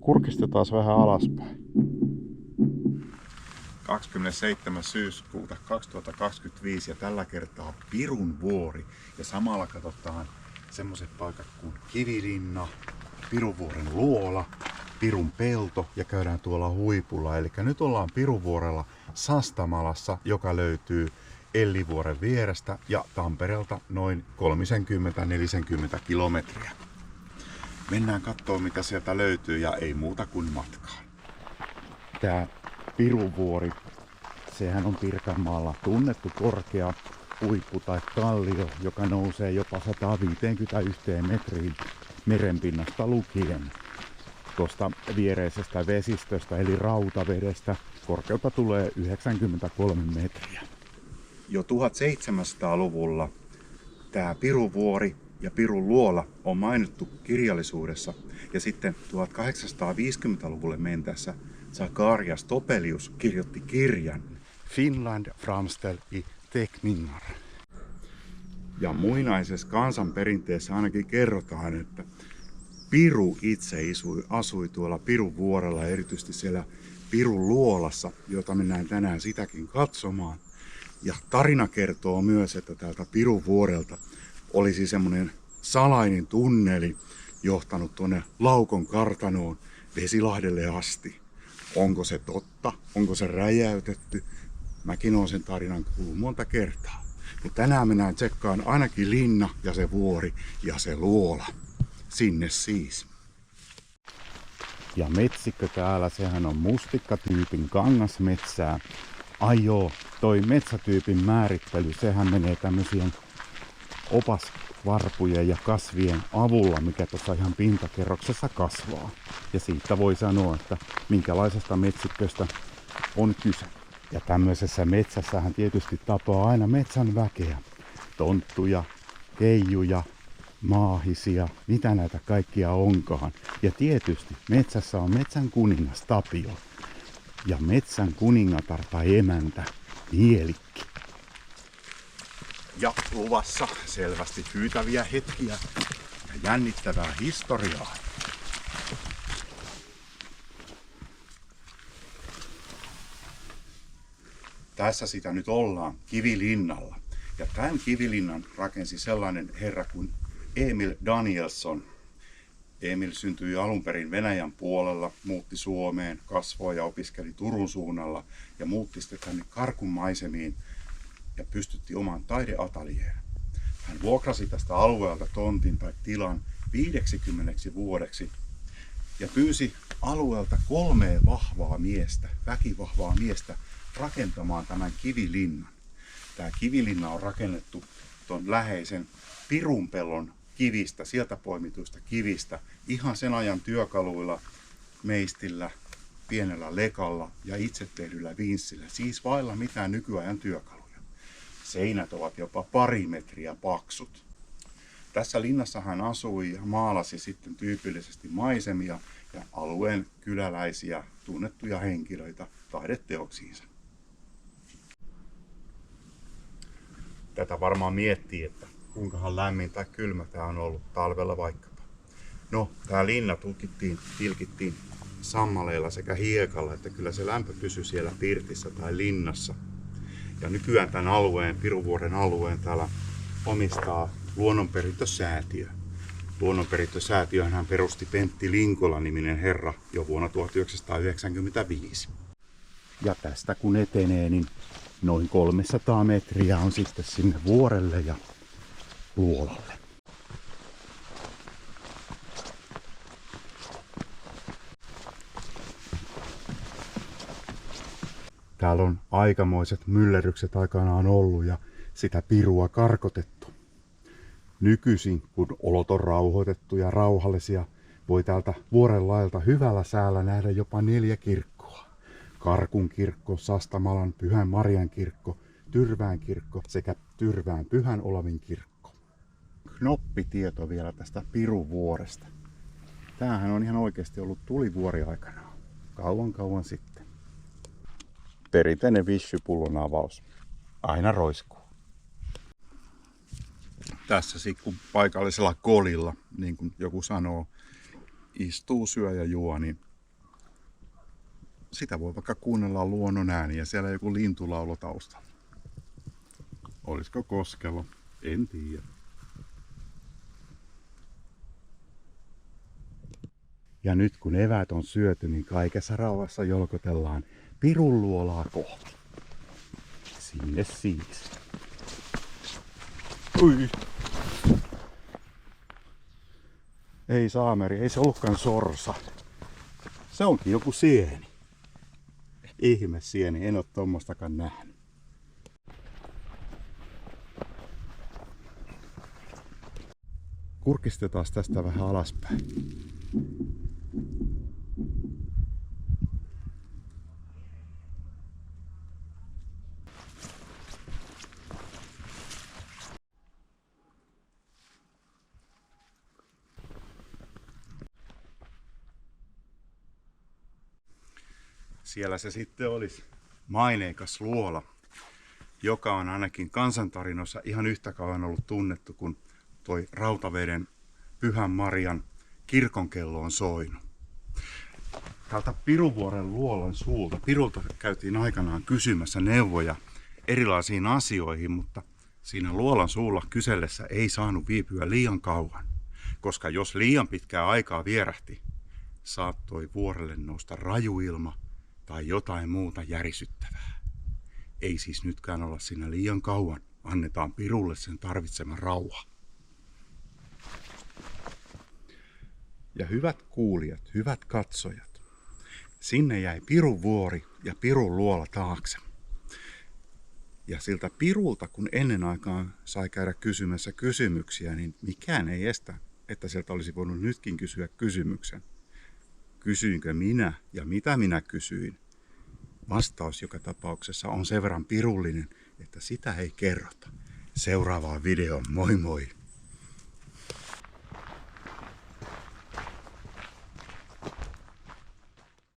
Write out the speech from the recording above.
Kurkistetaan vähän alaspäin. 27. syyskuuta 2025 ja tällä kertaa Pirun vuori. Ja samalla katsotaan semmoiset paikat kuin Kivilinna, Pirunvuoren luola, Pirun pelto ja käydään tuolla huipulla. Eli nyt ollaan Pirunvuorella Sastamalassa, joka löytyy Ellivuoren vierestä ja Tampereelta noin 30-40 kilometriä. Mennään katsoa mitä sieltä löytyy ja ei muuta kuin matkaan. Tää Pirunvuori, sehän on Pirkanmaalla tunnettu korkea huippu tai kallio, joka nousee jopa 151 metriin merenpinnasta lukien. Tuosta viereisestä vesistöstä eli Rautavedestä korkeutta tulee 93 metriä. Jo 1700-luvulla tämä Pirunvuori ja Pirun luola on mainittu kirjallisuudessa ja sitten 1850-luvulle mentäessä Zacharias Topelius kirjoitti kirjan Finland framställd i teckningar. Ja muinaisessa kansanperinteessä ainakin kerrotaan, että Piru itse asui tuolla Pirunvuorella, erityisesti siellä Pirun luolassa, jota mennään tänään sitäkin katsomaan. Ja tarina kertoo myös, että täältä Pirunvuorelta olisi semmoinen salainen tunneli johtanut tuonne Laukon kartanoon Vesilahdelle asti. Onko se totta? Onko se räjäytetty? Mäkin olen sen tarinan kuullut monta kertaa. Mutta tänään mennään tsekkaan ainakin linna ja se vuori ja se luola. Sinne siis. Ja metsikkö täällä, sehän on mustikkatyypin kangasmetsää. Ai joo, toi metsätyypin määrittely, sehän menee tämmöisien opasvarpujen ja kasvien avulla, mikä tuossa ihan pintakerroksessa kasvaa. Ja siitä voi sanoa, että minkälaisesta metsikköstä on kyse. Ja tämmöisessä metsässähän tietysti tapaa aina metsän väkeä. Tonttuja, keijuja, maahisia, mitä näitä kaikkia onkaan. Ja tietysti metsässä on metsän kuningas Tapio. Ja metsän kuningatar tai emäntä Mielikki. Ja luvassa selvästi hyytäviä hetkiä ja jännittävää historiaa. Tässä sitä nyt ollaan, Kivilinnalla. Ja tämän Kivilinnan rakensi sellainen herra kuin Emil Danielsson. Emil syntyi alun perin Venäjän puolella, muutti Suomeen, kasvoi ja opiskeli Turun suunnalla ja muutti sitten tänne Karkun maisemiin ja pystytti oman taideatelieen. Hän vuokrasi tästä alueelta tontin tai tilan 50 vuodeksi ja pyysi alueelta 3 vahvaa miestä, väkivahvaa miestä, rakentamaan tämän Kivilinnan. Tämä Kivilinna on rakennettu tuon läheisen Pirunpellon kivistä, sieltä poimituista kivistä, ihan sen ajan työkaluilla, meistillä, pienellä lekalla ja itse tehdyllä vinssillä, siis vailla mitään nykyajan työkaluja. Seinät ovat jopa 2 metriä paksut. Tässä linnassa hän asui ja maalasi sitten tyypillisesti maisemia ja alueen kyläläisiä tunnettuja henkilöitä taideteoksiinsa. Tätä varmaan miettii, että kuinkahan lämmin tai kylmä tää on ollut talvella vaikkapa. No, tää linna tilkittiin sammaleilla sekä hiekalla, että kyllä se lämpö pysyi siellä pirtissä tai linnassa. Ja nykyään tämän alueen, Pirunvuoren alueen, täällä omistaa Luonnonperintösäätiö. Luonnonperintösäätiön hän perusti Pentti Linkola-niminen herra jo vuonna 1995. Ja tästä kun etenee, niin noin 300 metriä on sitten sinne vuorelle ja luolalle. Täällä on aikamoiset myllerrykset aikanaan ollut ja sitä pirua karkotettu. Nykyisin, kun olot on rauhoitettu ja rauhallisia, voi täältä vuoren laelta hyvällä säällä nähdä jopa 4 kirkkoa. Karkun kirkko, Sastamalan Pyhän Marian kirkko, Tyrvään kirkko sekä Tyrvään Pyhän Olavin kirkko. Knoppitieto vielä tästä Pirunvuoresta. Tämähän on ihan oikeasti ollut tulivuori aikanaan. Kauan sitten. Perinteinen vichypullon avaus. Aina roiskuu. Tässä kun paikallisella kolilla, niin kuin joku sanoo, istuu, syö ja juo, niin sitä voi vaikka kuunnella luonnon ääniä, siellä joku lintulaulo taustalla. Olisiko koskelo? En tiedä. Ja nyt kun eväät on syöty, niin kaikessa rauhassa jolkotellaan pirun luolaa kohti. Sinne siis. Ui. Ei saameri, ei se ollutkaan sorsa. Se onkin joku sieni. Ihme sieni, en oo tommostakaan nähnyt. Kurkistetaan tästä vähän alaspäin. Siellä se sitten olisi maineikas luola, joka on ainakin kansantarinoissa ihan yhtä kauan ollut tunnettu kuin toi Rautaveden Pyhän Marian kirkonkello on soinut. Täältä Piruvuoren luolan suulta Pirulta käytiin aikanaan kysymässä neuvoja erilaisiin asioihin, mutta siinä luolan suulla kysellessä ei saanut viipyä liian kauan, koska jos liian pitkää aikaa vierähti, saattoi vuorelle nousta rajuilma tai jotain muuta järisyttävää. Ei siis nytkään olla siinä liian kauan, annetaan Pirulle sen tarvitsema rauha. Ja hyvät kuulijat, hyvät katsojat, sinne jäi Piruvuori ja Pirun luola taakse. Ja siltä Pirulta, kun ennen aikaan sai käydä kysymässä kysymyksiä, niin mikään ei estä, että sieltä olisi voinut nytkin kysyä kysymyksen. Kysyinkö minä ja mitä minä kysyin? Vastaus joka tapauksessa on sen verran pirullinen, että sitä ei kerrota. Seuraavaan videoon, moi moi!